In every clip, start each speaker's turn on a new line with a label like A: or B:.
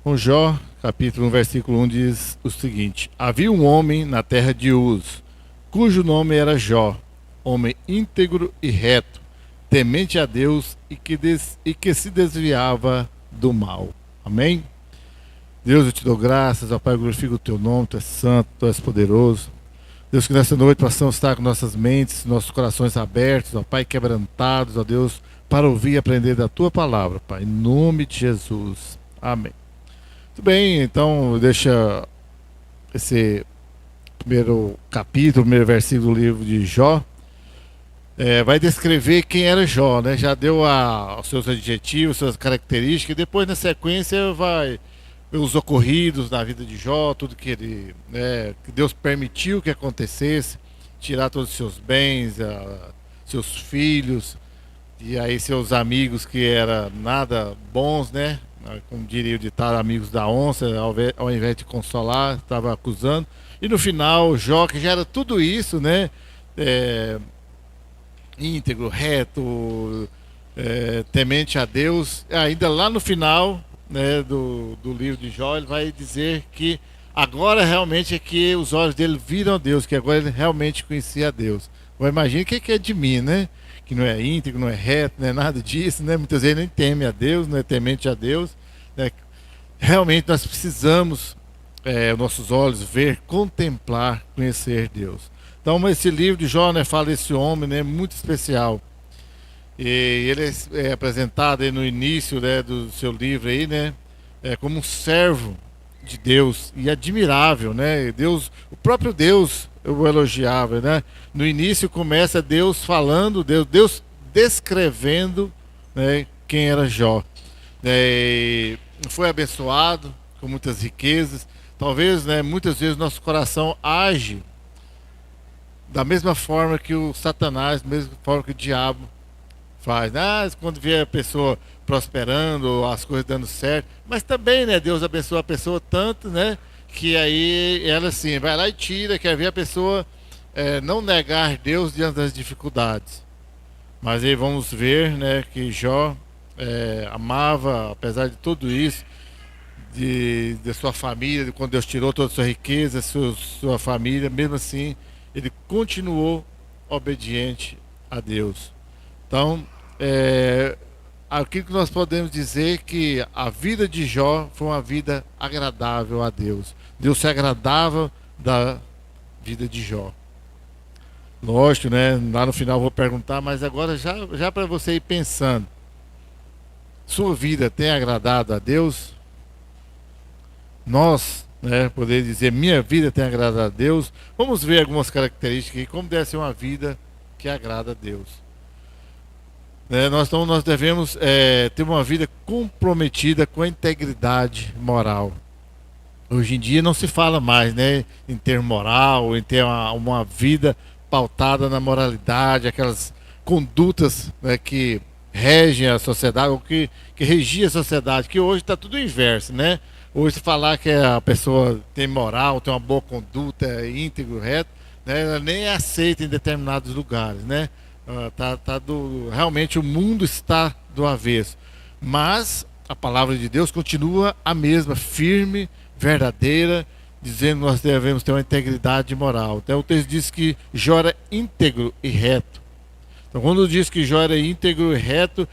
A: Com Jó, capítulo 1, versículo 1 diz o seguinte: Havia um homem na terra de Uz, cujo nome era Jó, homem íntegro e reto, temente a Deus e que se desviava do mal. Amém? Deus, eu te dou graças, ó Pai, eu glorifico o teu nome, tu és santo, tu és poderoso. Deus, que nessa noite possamos estar com nossas mentes, nossos corações abertos, ó Pai, quebrantados, ó Deus, para ouvir e aprender da tua palavra, Pai, em nome de Jesus. Amém. Muito bem, então deixa esse primeiro capítulo, primeiro versículo do livro de Jó. Vai descrever quem era Jó, né? Já deu os seus adjetivos, suas características, e depois na sequência vai ver os ocorridos na vida de Jó, tudo que ele, que Deus permitiu que acontecesse, tirar todos os seus bens, seus filhos, e aí seus amigos que eram nada bons, né? Como diria o ditado, amigos da onça, ao invés de consolar, estava acusando. E no final, Jó, que já era tudo isso, né? Íntegro, reto, temente a Deus. Ainda lá no final, né, do livro de Jó, ele vai dizer que agora realmente é que os olhos dele viram a Deus, que agora ele realmente conhecia a Deus. Agora imagine o que é de mim, né? Que não é íntegro, não é reto, não é nada disso, né? Muitas vezes nem teme a Deus, não é temente a Deus, né? Realmente nós precisamos, nossos olhos ver, contemplar, conhecer Deus. Então esse livro de Jó, né, fala desse homem, né, muito especial. E ele é apresentado aí no início, né, do seu livro aí, né, como um servo de Deus e admirável, né? Deus, o próprio Deus o elogiava, né? No início começa Deus falando, Deus descrevendo, né, quem era Jó. Foi abençoado com muitas riquezas. Talvez, né, muitas vezes nosso coração age da mesma forma que o Satanás, da mesma forma que o diabo faz. Quando vê a pessoa prosperando, as coisas dando certo, mas também, né, Deus abençoa a pessoa tanto, né, que aí ela assim, vai lá e tira, quer ver a pessoa não negar Deus diante das dificuldades. Mas aí vamos ver, né, que Jó amava, apesar de tudo isso, de sua família, de quando Deus tirou toda a sua riqueza, sua família, mesmo assim, ele continuou obediente a Deus. Então, aquilo que nós podemos dizer que a vida de Jó foi uma vida agradável a Deus. Deus se agradava da vida de Jó. Lógico, né? Lá no final eu vou perguntar, mas agora já para você ir pensando, sua vida tem agradado a Deus? Nós, né, poder dizer, minha vida tem agradado a Deus. Vamos ver algumas características e como deve ser uma vida que agrada a Deus. Nós devemos ter uma vida comprometida com a integridade moral. Hoje em dia não se fala mais, né, em ter moral, em ter uma vida pautada na moralidade, aquelas condutas, né, que regem a sociedade, ou que regia a sociedade, que hoje está tudo inverso, né? Hoje, se falar que a pessoa tem moral, tem uma boa conduta, é íntegro, reto, né, ela nem é aceita em determinados lugares, né? Realmente o mundo está do avesso. Mas a palavra de Deus continua a mesma, firme, verdadeira, dizendo que nós devemos ter uma integridade moral. Então o texto diz que Jó era íntegro e reto. Então quando diz que Jó era íntegro e reto,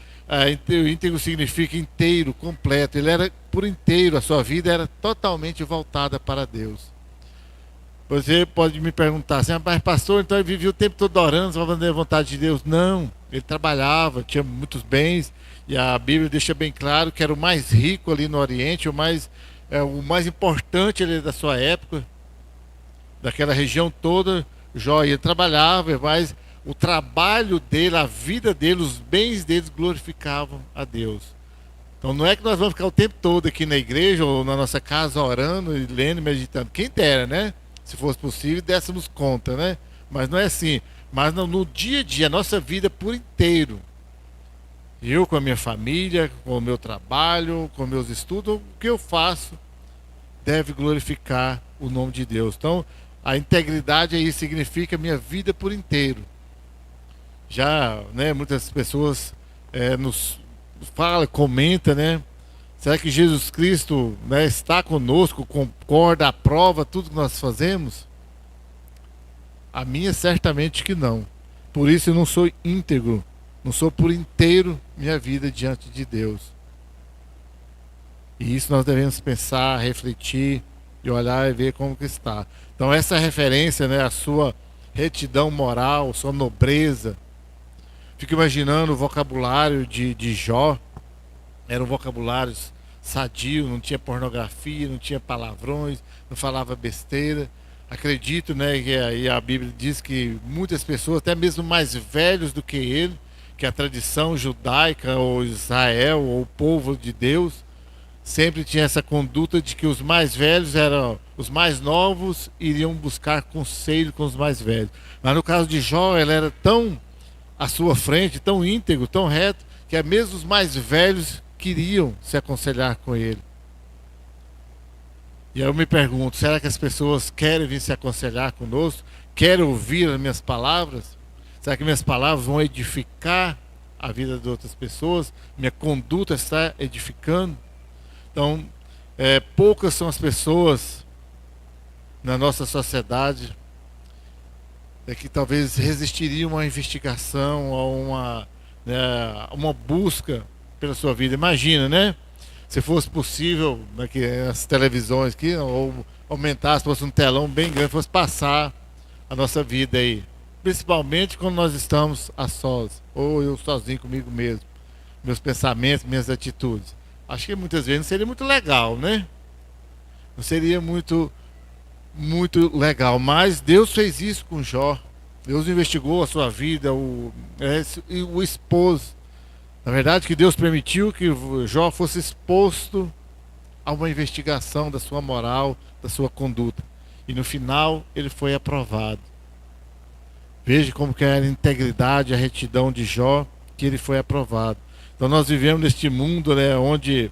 A: íntegro significa inteiro, completo. Ele era por inteiro, a sua vida era totalmente voltada para Deus. Você pode me perguntar assim, mas pastor, então ele vivia o tempo todo orando, só fazendo a vontade de Deus? Não, ele trabalhava, tinha muitos bens, e a Bíblia deixa bem claro que era o mais rico ali no Oriente, o mais importante ali da sua época, daquela região toda. Jó, ele trabalhava, mas o trabalho dele, a vida dele, os bens deles glorificavam a Deus. Então não é que nós vamos ficar o tempo todo aqui na igreja ou na nossa casa orando, e lendo, meditando. Quem dera, né? Se fosse possível, dessemos conta, né? Mas não é assim. Mas no dia a dia, a nossa vida por inteiro. Eu com a minha família, com o meu trabalho, com meus estudos, o que eu faço deve glorificar o nome de Deus. Então, a integridade aí significa minha vida por inteiro. Já, né, muitas pessoas nos fala, comenta, né, Será que Jesus Cristo, né, está conosco, concorda, aprova tudo que nós fazemos? A minha certamente que não. Por isso eu não sou íntegro, não sou por inteiro minha vida diante de Deus. E isso nós devemos pensar, refletir e olhar e ver como que está. Então essa referência, né, a sua retidão moral, sua nobreza. Fico imaginando o vocabulário de Jó. Era um vocabulário sadio, não tinha pornografia, não tinha palavrões, não falava besteira. Acredito, né, que aí a Bíblia diz que muitas pessoas, até mesmo mais velhos do que ele, que a tradição judaica ou Israel ou o povo de Deus, sempre tinha essa conduta de que os mais velhos eram os mais novos, iriam buscar conselho com os mais velhos. Mas no caso de Jó, ele era tão à sua frente, tão íntegro, tão reto, que mesmo os mais velhos queriam se aconselhar com ele. E aí eu me pergunto, será que as pessoas querem vir se aconselhar conosco? Querem ouvir as minhas palavras? Será que minhas palavras vão edificar a vida de outras pessoas? Minha conduta está edificando? Então, poucas são as pessoas na nossa sociedade que talvez resistiriam a uma investigação, a uma busca pela sua vida. Imagina, né? Se fosse possível, né, que as televisões aqui, ou aumentasse, fosse um telão bem grande, fosse passar a nossa vida aí. Principalmente quando nós estamos a sós, ou eu sozinho comigo mesmo. Meus pensamentos, minhas atitudes. Acho que muitas vezes não seria muito legal, né? Não seria muito legal. Mas Deus fez isso com Jó. Deus investigou a sua vida, o expôs. Na verdade, que Deus permitiu que Jó fosse exposto a uma investigação da sua moral, da sua conduta. E no final, ele foi aprovado. Veja como que era a integridade, a retidão de Jó, que ele foi aprovado. Então nós vivemos neste mundo, né, onde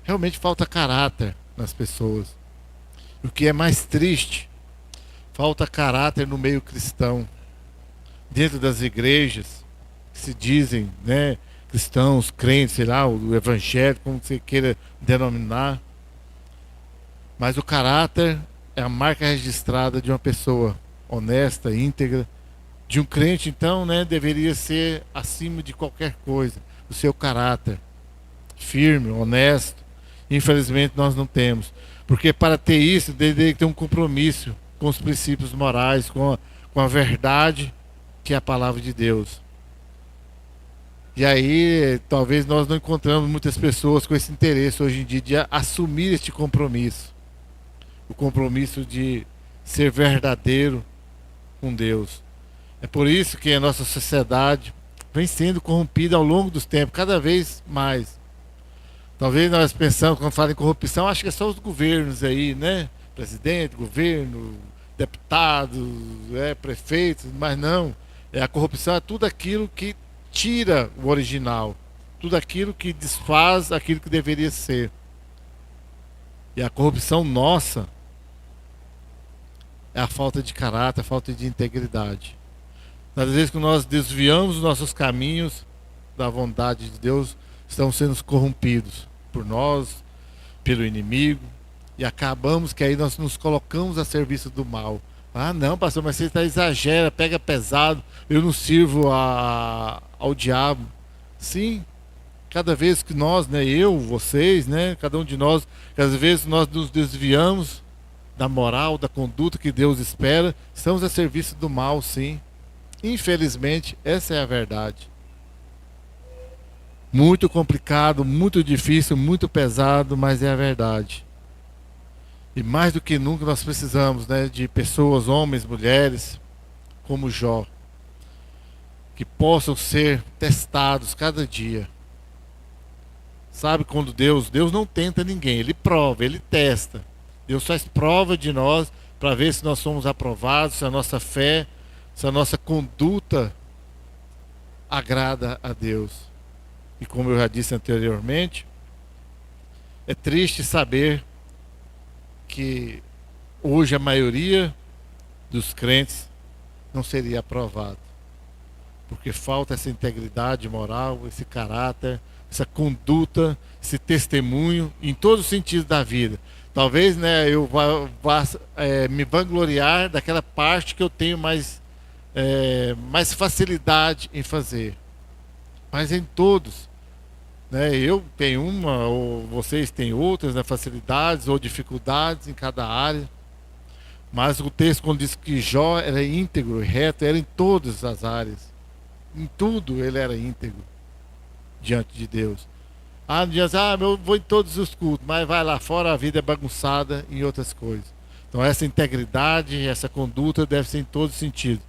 A: realmente falta caráter nas pessoas. O que é mais triste, falta caráter no meio cristão. Dentro das igrejas, que se dizem, né, cristãos, crentes, sei lá, o evangelho, como você queira denominar. Mas o caráter é a marca registrada de uma pessoa honesta, íntegra. De um crente, então, né, deveria ser acima de qualquer coisa, o seu caráter firme, honesto. Infelizmente nós não temos, porque para ter isso deveria ter um compromisso com os princípios morais, com a verdade que é a palavra de Deus. E aí talvez nós não encontramos muitas pessoas com esse interesse hoje em dia de assumir este compromisso, o compromisso de ser verdadeiro com Deus. É por isso que a nossa sociedade vem sendo corrompida ao longo dos tempos, cada vez mais. Talvez nós pensamos, quando fala em corrupção, acho que é só os governos aí, né? Presidente, governo, deputados, prefeitos, mas não. A corrupção é tudo aquilo que tira o original, tudo aquilo que desfaz aquilo que deveria ser. E a corrupção nossa é a falta de caráter, a falta de integridade. Às vezes que nós desviamos os nossos caminhos da vontade de Deus, estamos sendo corrompidos por nós, pelo inimigo, e acabamos que aí nós nos colocamos a serviço do mal. Ah não, pastor, mas você exagera, pega pesado, eu não sirvo ao diabo. Sim, cada vez que nós, né, eu, vocês, né, cada um de nós, às vezes nós nos desviamos da moral, da conduta que Deus espera, estamos a serviço do mal, sim. Infelizmente, essa é a verdade. Muito complicado, muito difícil, muito pesado, mas é a verdade. E mais do que nunca nós precisamos, né, de pessoas, homens, mulheres, como Jó, que possam ser testados cada dia. Sabe quando Deus não tenta ninguém, Ele prova, Ele testa. Deus faz prova de nós para ver se nós somos aprovados, se a nossa fé, se a nossa conduta agrada a Deus. E como eu já disse anteriormente, é triste saber que hoje a maioria dos crentes não seria aprovado, porque falta essa integridade moral, esse caráter, essa conduta, esse testemunho em todos os sentidos da vida. Talvez, né, eu vá me vangloriar daquela parte que eu tenho mais facilidade em fazer. Mas em todos, né, eu tenho uma, ou vocês têm outras, né, facilidades ou dificuldades em cada área. Mas o texto, quando diz que Jó era íntegro e reto, era em todas as áreas. Em tudo ele era íntegro diante de Deus. Não diz, eu vou em todos os cultos, mas vai lá fora, a vida é bagunçada em outras coisas. Então essa integridade, essa conduta deve ser em todos os sentidos.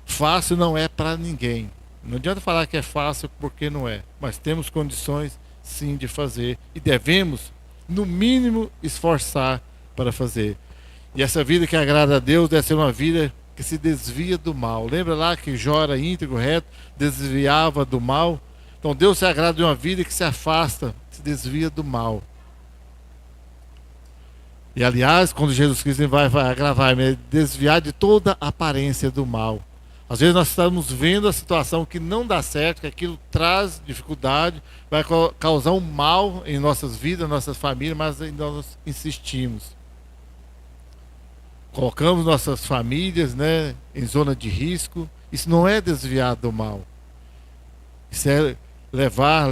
A: Fácil não é para ninguém. Não adianta falar que é fácil porque não é. Mas temos condições sim de fazer e devemos, no mínimo, esforçar para fazer. E essa vida que agrada a Deus deve ser uma vida que se desvia do mal. Lembra lá que Jó era íntegro, reto, desviava do mal? Então Deus se agrada de uma vida que se afasta, se desvia do mal. E aliás, quando Jesus Cristo vai agravar, desviar de toda a aparência do mal. Às vezes nós estamos vendo a situação que não dá certo, que aquilo traz dificuldade, vai causar um mal em nossas vidas, nossas famílias, mas ainda nós insistimos. Colocamos nossas famílias, né, em zona de risco. Isso não é desviar do mal. Isso é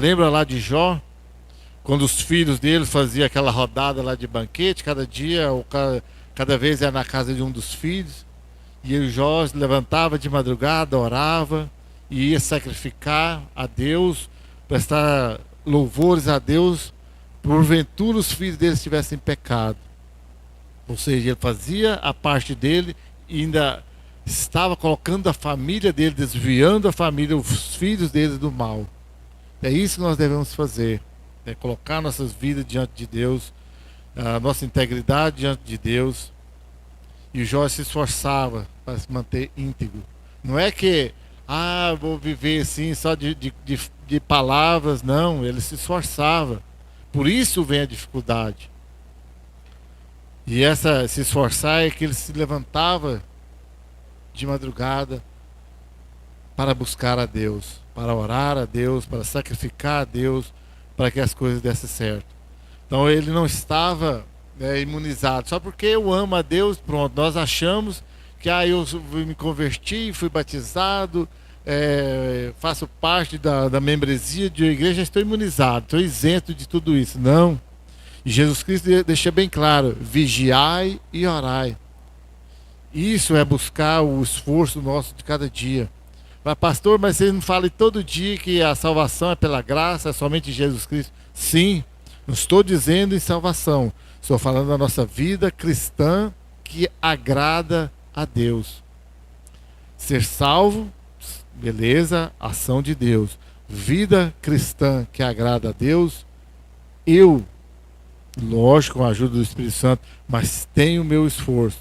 A: lembra lá de Jó? Quando os filhos dele faziam aquela rodada lá de banquete, cada dia, ou cada vez era na casa de um dos filhos. E o Jó levantava de madrugada, orava, e ia sacrificar a Deus, prestar louvores a Deus, porventura os filhos dele estivessem em pecado. Ou seja, ele fazia a parte dele e ainda estava colocando a família dele, desviando a família, os filhos dele do mal. É isso que nós devemos fazer, é colocar nossas vidas diante de Deus, a nossa integridade diante de Deus. E o Jó se esforçava para se manter íntegro. Não é que, vou viver assim só de palavras, não, ele se esforçava. Por isso vem a dificuldade. E se esforçar é que ele se levantava de madrugada para buscar a Deus, para orar a Deus, para sacrificar a Deus, para que as coisas dessem certo. Então ele não estava imunizado. Só porque eu amo a Deus, pronto, nós achamos que eu me converti, fui batizado, faço parte da membresia de uma igreja, estou imunizado, estou isento de tudo isso. Não. E Jesus Cristo deixa bem claro: vigiai e orai. Isso é buscar o esforço nosso de cada dia. Mas pastor, mas você não fala todo dia que a salvação é pela graça, é somente Jesus Cristo? Sim, não estou dizendo em salvação. Estou falando da nossa vida cristã que agrada a Deus. Ser salvo, beleza, ação de Deus. Vida cristã que agrada a Deus, lógico, com a ajuda do Espírito Santo, mas tenho o meu esforço.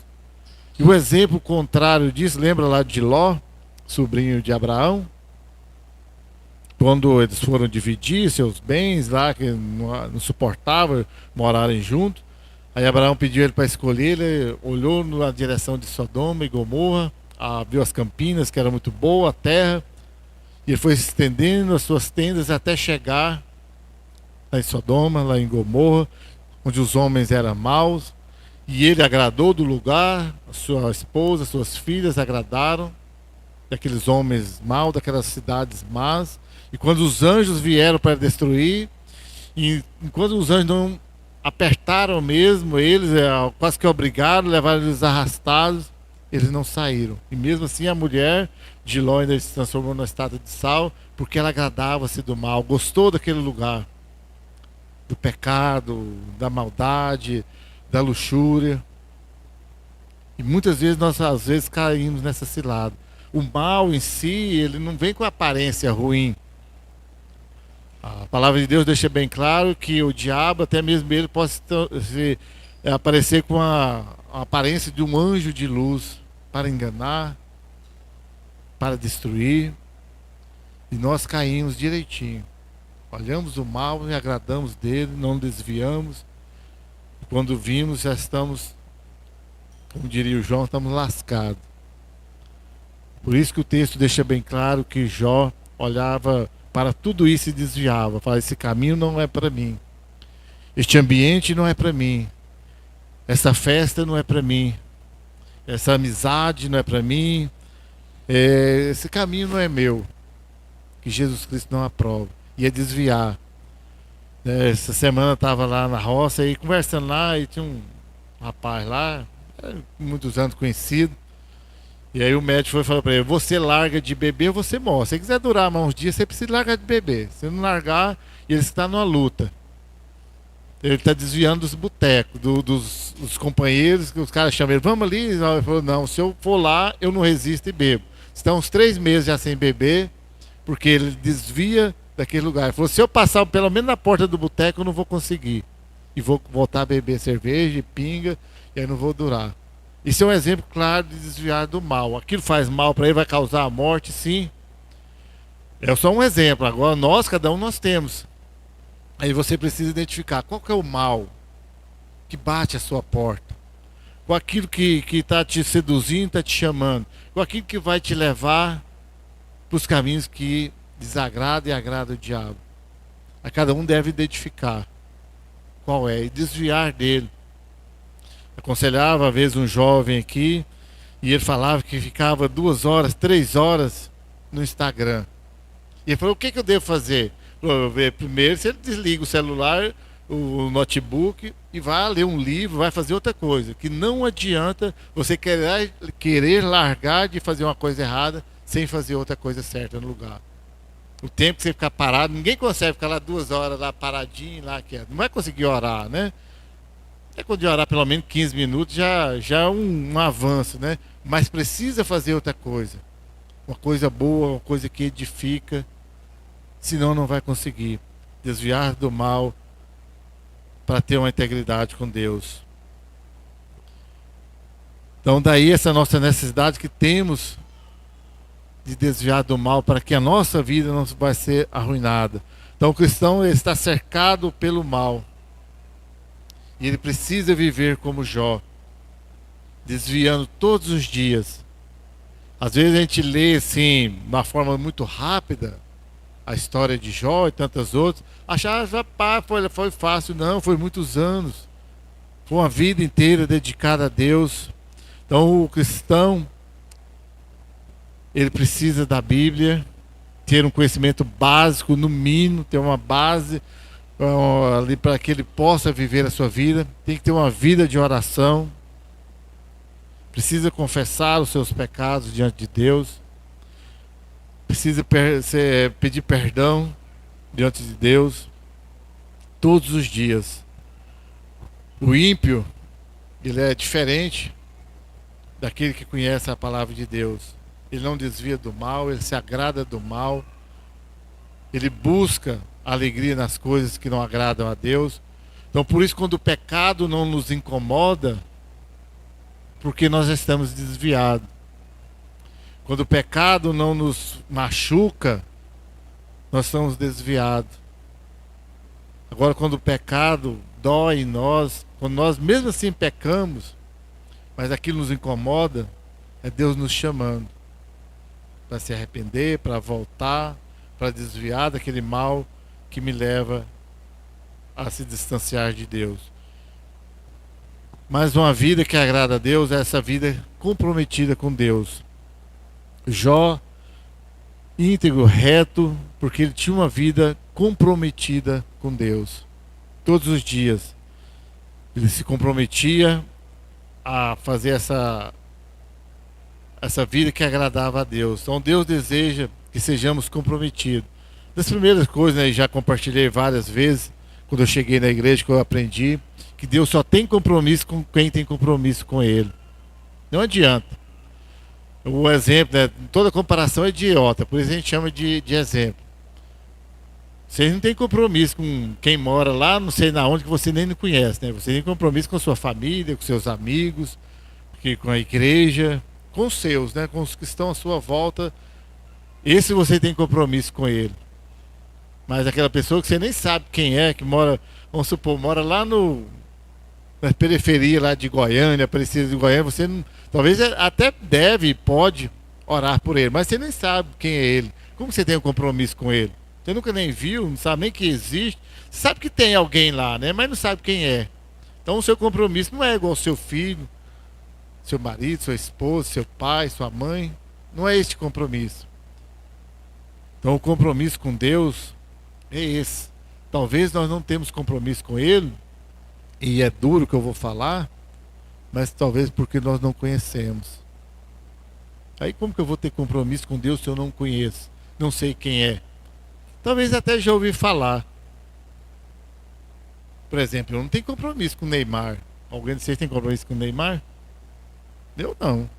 A: E o exemplo contrário disso, lembra lá de Ló, sobrinho de Abraão? Quando eles foram dividir seus bens lá, que não suportavam morarem juntos, aí Abraão pediu ele para escolher, ele olhou na direção de Sodoma e Gomorra, viu as campinas, que era muito boa a terra, e ele foi estendendo as suas tendas até chegar lá em Sodoma, lá em Gomorra, onde os homens eram maus, e ele agradou do lugar, a sua esposa, suas filhas agradaram daqueles homens maus, daquelas cidades más, e quando os anjos vieram para destruir, e enquanto os anjos não apertaram mesmo eles, quase que obrigaram, levaram eles arrastados, eles não saíram. E mesmo assim a mulher de Ló ainda se transformou na estátua de sal, porque ela agradava-se do mal, gostou daquele lugar, do pecado, da maldade, da luxúria. E muitas vezes nós às vezes caímos nessa cilada. O mal em si, ele não vem com aparência ruim. A palavra de Deus deixa bem claro que o diabo, até mesmo ele, pode aparecer com a aparência de um anjo de luz para enganar, para destruir. E nós caímos direitinho. Olhamos o mal e agradamos dele, não desviamos. E quando vimos, já estamos, como diria o João, estamos lascados. Por isso que o texto deixa bem claro que Jó olhava para tudo isso se desviava. Falava, esse caminho não é para mim. Este ambiente não é para mim. Essa festa não é para mim. Essa amizade não é para mim. Esse caminho não é meu. Que Jesus Cristo não aprova. Ia desviar. Essa semana eu estava lá na roça e conversando lá, e tinha um rapaz lá, muitos anos conhecido. E aí o médico foi falar para ele, você larga de beber ou você morre. Se você quiser durar mais uns dias, você precisa largar de beber. Se não largar, ele está numa luta. Ele está desviando dos botecos, dos companheiros, que os caras chamam ele, vamos ali. Ele falou, não, se eu for lá, eu não resisto e bebo. Estão uns 3 meses já sem beber, porque ele desvia daquele lugar. Ele falou, se eu passar pelo menos na porta do boteco, eu não vou conseguir. E vou voltar a beber cerveja e pinga, e aí não vou durar. Isso é um exemplo claro de desviar do mal. Aquilo faz mal para ele, vai causar a morte, sim. É só um exemplo. Agora nós, cada um nós temos. Aí você precisa identificar qual que é o mal que bate a sua porta. Qual aquilo que está te seduzindo, está te chamando. Qual aquilo que vai te levar para os caminhos que desagradam e agradam o diabo. A cada um deve identificar qual é e desviar dele. Aconselhava, às vezes, um jovem aqui, e ele falava que ficava 2 horas, 3 horas no Instagram. E ele falou, o que eu devo fazer? Primeiro, você desliga o celular, o notebook, e vai ler um livro, vai fazer outra coisa. Que não adianta você querer largar de fazer uma coisa errada sem fazer outra coisa certa no lugar. O tempo que você ficar parado, ninguém consegue ficar lá 2 horas lá paradinho, lá quieto. Não vai conseguir orar, né? É quando de orar pelo menos 15 minutos já é um avanço, né? Mas precisa fazer outra coisa. Uma coisa boa, uma coisa que edifica. Senão não vai conseguir desviar do mal para ter uma integridade com Deus. Então daí essa nossa necessidade que temos de desviar do mal para que a nossa vida não vai ser arruinada. Então o cristão ele está cercado pelo mal. E ele precisa viver como Jó, desviando todos os dias. Às vezes a gente lê assim, de uma forma muito rápida, a história de Jó e tantas outras, achar foi fácil. Não, foi muitos anos. Foi uma vida inteira dedicada a Deus. Então o cristão, ele precisa da Bíblia, ter um conhecimento básico, no mínimo, ter uma base ali para que ele possa viver a sua vida. Tem que ter uma vida de oração. Precisa confessar os seus pecados diante de Deus. Precisa pedir perdão diante de Deus todos os dias. O ímpio, ele é diferente daquele que conhece a palavra de Deus. Ele não desvia do mal, ele se agrada do mal. Ele busca alegria nas coisas que não agradam a Deus. Então por isso quando o pecado não nos incomoda, porque nós estamos desviados. Quando o pecado não nos machuca, nós estamos desviados. Agora quando o pecado dói em nós, quando nós mesmo assim pecamos, mas aquilo nos incomoda, é Deus nos chamando para se arrepender, para voltar, para desviar daquele mal que me leva a se distanciar de Deus. Mas uma vida que agrada a Deus é essa vida comprometida com Deus. Jó, íntegro, reto, porque ele tinha uma vida comprometida com Deus. Todos os dias ele se comprometia a fazer essa vida que agradava a Deus. Então Deus deseja que sejamos comprometidos. Das primeiras coisas, né, já compartilhei várias vezes, quando eu cheguei na igreja, que eu aprendi, que Deus só tem compromisso com quem tem compromisso com Ele. Não adianta. O exemplo, né, toda comparação é idiota, por isso a gente chama de exemplo. Vocês não têm compromisso com quem mora lá, não sei na onde, que você nem conhece, né? Você tem compromisso com a sua família, com seus amigos, com a igreja, com os seus, né? Com os que estão à sua volta. Esse você tem compromisso com ele. Mas aquela pessoa que você nem sabe quem é, que mora, vamos supor, mora lá na periferia lá de Goiânia, Aparecida de Goiânia, você não, talvez até deve e pode orar por ele, mas você nem sabe quem é ele. Como você tem um compromisso com ele? Você nunca nem viu, não sabe nem que existe. Você sabe que tem alguém lá, né? Mas não sabe quem é. Então o seu compromisso não é igual ao seu filho, seu marido, sua esposa, seu pai, sua mãe. Não é este compromisso. Então o compromisso com Deus é esse. Talvez nós não temos compromisso com Ele, e é duro o que eu vou falar, mas talvez porque nós não conhecemos. Aí como que eu vou ter compromisso com Deus se eu não conheço? Não sei quem é. Talvez até já ouvi falar. Por exemplo, eu não tenho compromisso com o Neymar. Alguém de vocês tem compromisso com o Neymar? Eu não.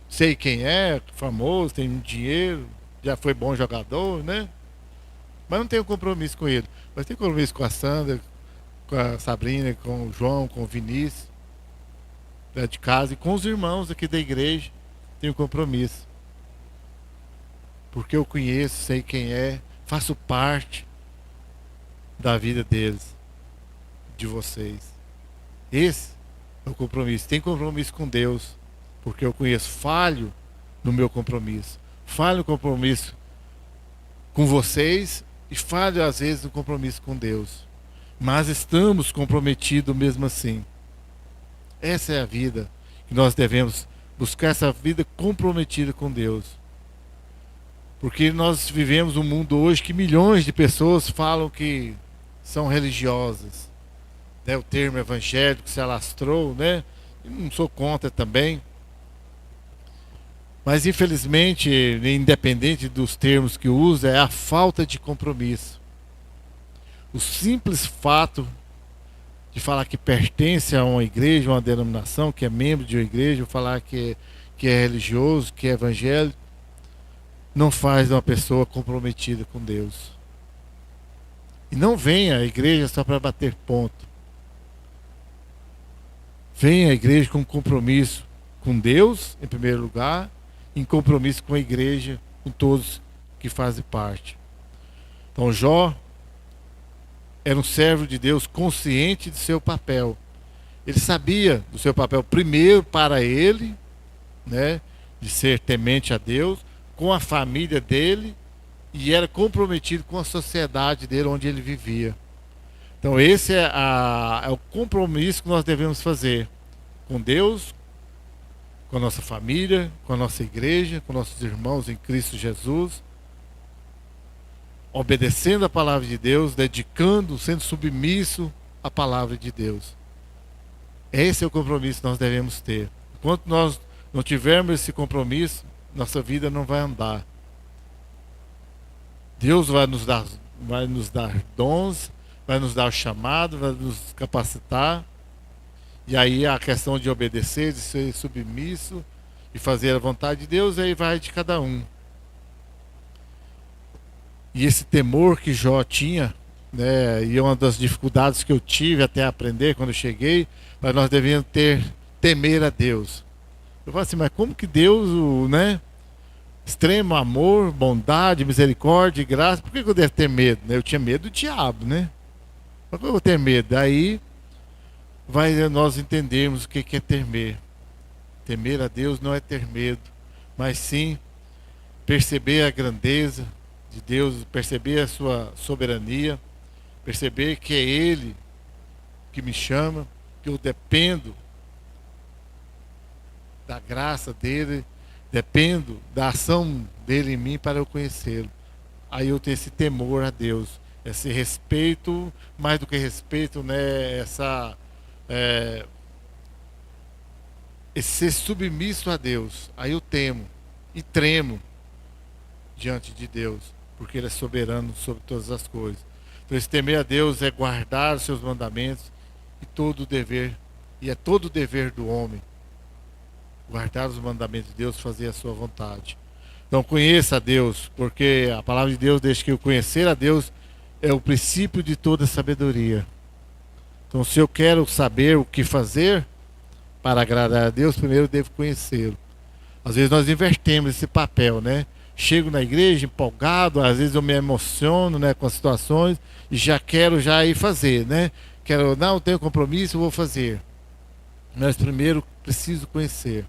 A: Sei quem é, famoso, tem dinheiro, já foi bom jogador, né? Mas não tenho compromisso com ele. Mas tenho compromisso com a Sandra, com a Sabrina, com o João, com o Vinícius, lá de casa, e com os irmãos aqui da igreja. Tenho compromisso. Porque eu conheço, sei quem é, faço parte da vida deles, de vocês. Esse é o compromisso. Tem compromisso com Deus, porque eu conheço. Falho no meu compromisso. Falho no compromisso com vocês e falho às vezes no compromisso com Deus. Mas estamos comprometidos mesmo assim. Essa é a vida que nós devemos buscar, essa vida comprometida com Deus. Porque nós vivemos um mundo hoje que milhões de pessoas falam que são religiosas. Né? O termo evangélico se alastrou, né? E não sou contra também. Mas infelizmente, independente dos termos que usa, é a falta de compromisso. O simples fato de falar que pertence a uma igreja, uma denominação, que é membro de uma igreja, falar que é religioso, que é evangélico, não faz uma pessoa comprometida com Deus. E não venha à igreja só para bater ponto. Venha à igreja com compromisso com Deus, em primeiro lugar, em compromisso com a igreja, com todos que fazem parte. Então Jó era um servo de Deus consciente de seu papel. Ele sabia do seu papel primeiro para ele, né, de ser temente a Deus, com a família dele, e era comprometido com a sociedade dele onde ele vivia. Então esse é o compromisso que nós devemos fazer com Deus, com a nossa família, com a nossa igreja, com nossos irmãos em Cristo Jesus, obedecendo a palavra de Deus, dedicando, sendo submisso à palavra de Deus. Esse é o compromisso que nós devemos ter. Enquanto nós não tivermos esse compromisso, nossa vida não vai andar. Deus vai nos dar dons, vai nos dar o chamado, vai nos capacitar. E aí a questão de obedecer, de ser submisso e fazer a vontade de Deus, aí vai de cada um. E esse temor que Jó tinha, né, e uma das dificuldades que eu tive até aprender quando eu cheguei, mas nós devíamos temer a Deus. Eu falo assim, mas como que Deus, né, extremo amor, bondade, misericórdia e graça, por que eu devo ter medo? Né? Eu tinha medo do diabo, né? Por que eu vou ter medo? Aí vai nós entendermos o que é temer. Temer a Deus não é ter medo, mas sim perceber a grandeza de Deus, perceber a sua soberania, perceber que é Ele que me chama, que eu dependo da graça dele, dependo da ação dele em mim para eu conhecê-lo. Aí eu tenho esse temor a Deus, esse respeito, mais do que respeito, né, esse ser submisso a Deus. Aí eu temo e tremo diante de Deus, porque Ele é soberano sobre todas as coisas. Então esse temer a Deus é guardar os seus mandamentos e todo o dever, e é todo o dever do homem guardar os mandamentos de Deus, fazer a sua vontade. Então conheça a Deus, porque a palavra de Deus diz que o conhecer a Deus é o princípio de toda sabedoria. Então se eu quero saber o que fazer para agradar a Deus, primeiro eu devo conhecê-lo. Às vezes nós invertemos esse papel, né? Chego na igreja empolgado, às vezes eu me emociono, né, com as situações e já quero ir fazer, né? Não tenho compromisso, eu vou fazer. Mas primeiro preciso conhecer,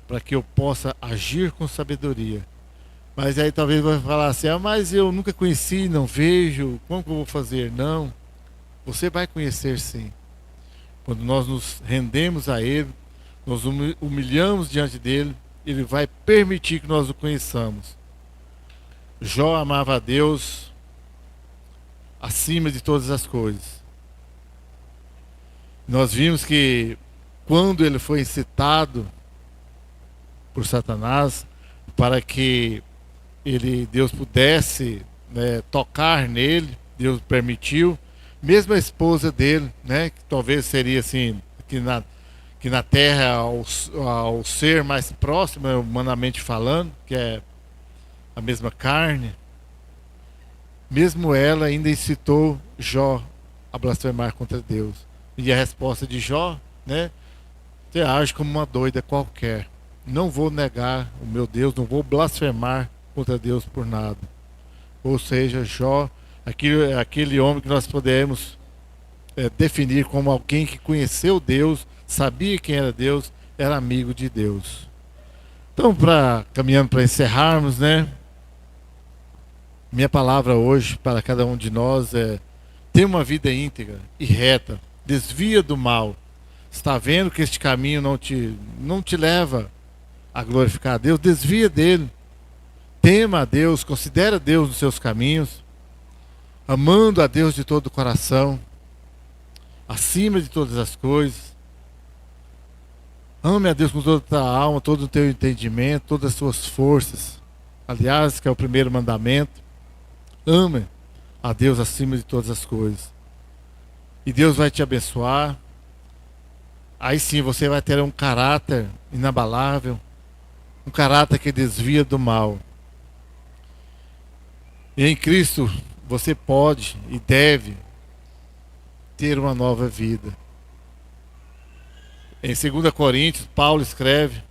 A: para que eu possa agir com sabedoria, Mas aí talvez vai falar assim, mas eu nunca conheci, não vejo, como que eu vou fazer? Não, você vai conhecer sim. Quando nós nos rendemos a Ele, nós humilhamos diante dEle, Ele vai permitir que nós o conheçamos. Jó amava a Deus acima de todas as coisas. Nós vimos que quando ele foi incitado por Satanás para que Deus pudesse, né, tocar nele, Deus permitiu, mesmo a esposa dele, né, que talvez seria assim, que na terra ao ser mais próximo, humanamente falando, que é a mesma carne, mesmo ela ainda incitou Jó a blasfemar contra Deus. E a resposta de Jó, né, você age como uma doida qualquer. Não vou negar o meu Deus, não vou blasfemar contra Deus por nada. Ou seja, Jó, aquele homem que nós podemos definir como alguém que conheceu Deus, sabia quem era Deus, era amigo de Deus. Então, caminhando para encerrarmos, né? Minha palavra hoje para cada um de nós é: ter uma vida íntegra e reta, desvia do mal. Está vendo que este caminho não te leva a glorificar a Deus? Desvia dele. Tema a Deus, considera Deus nos seus caminhos, amando a Deus de todo o coração, acima de todas as coisas. Ame a Deus com toda a tua alma, todo o teu entendimento, todas as tuas forças. Aliás, que é o primeiro mandamento. Ame a Deus acima de todas as coisas. E Deus vai te abençoar. Aí sim você vai ter um caráter inabalável, um caráter que desvia do mal. E em Cristo você pode e deve ter uma nova vida. Em 2 Coríntios, Paulo escreve,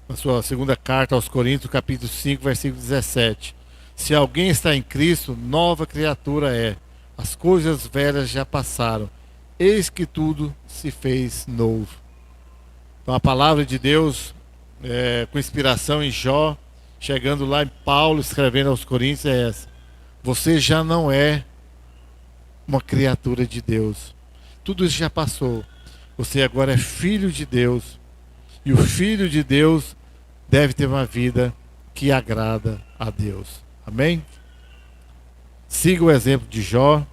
A: na sua segunda carta aos Coríntios, capítulo 5, versículo 17: se alguém está em Cristo, nova criatura é. As coisas velhas já passaram, eis que tudo se fez novo. Então a palavra de Deus, com inspiração em Jó, chegando lá em Paulo, escrevendo aos Coríntios, é essa: você já não é uma criatura de Deus. Tudo isso já passou. Você agora é filho de Deus. E o filho de Deus deve ter uma vida que agrada a Deus. Amém? Siga o exemplo de Jó.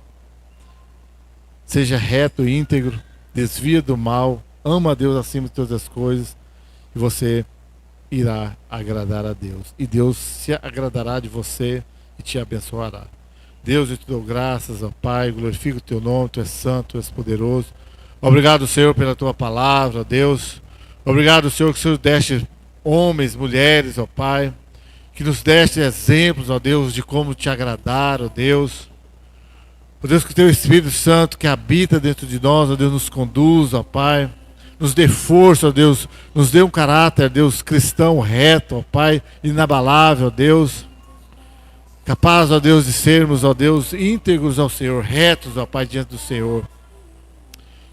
A: Seja reto e íntegro. Desvia do mal. Ama a Deus acima de todas as coisas. E você irá agradar a Deus. E Deus se agradará de você e te abençoará. Deus, eu te dou graças, ó Pai. Glorifico o teu nome. Tu és santo, tu és poderoso. Obrigado, Senhor, pela tua palavra, Deus. Obrigado, Senhor, que o Senhor deste homens, mulheres, ó Pai, que nos deste exemplos, ó Deus, de como te agradar, ó Deus. Ó Deus, que o teu Espírito Santo que habita dentro de nós, ó Deus, nos conduz, ó Pai. Nos dê força, ó Deus. Nos dê um caráter, Deus, cristão reto, ó Pai, inabalável, ó Deus. Capaz, ó Deus, de sermos, ó Deus, íntegros ao Senhor, retos, ó Pai, diante do Senhor.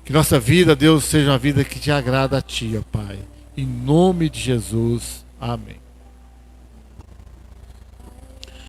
A: Que nossa vida, Deus, seja uma vida que te agrada a Ti, ó Pai. Em nome de Jesus. Amém.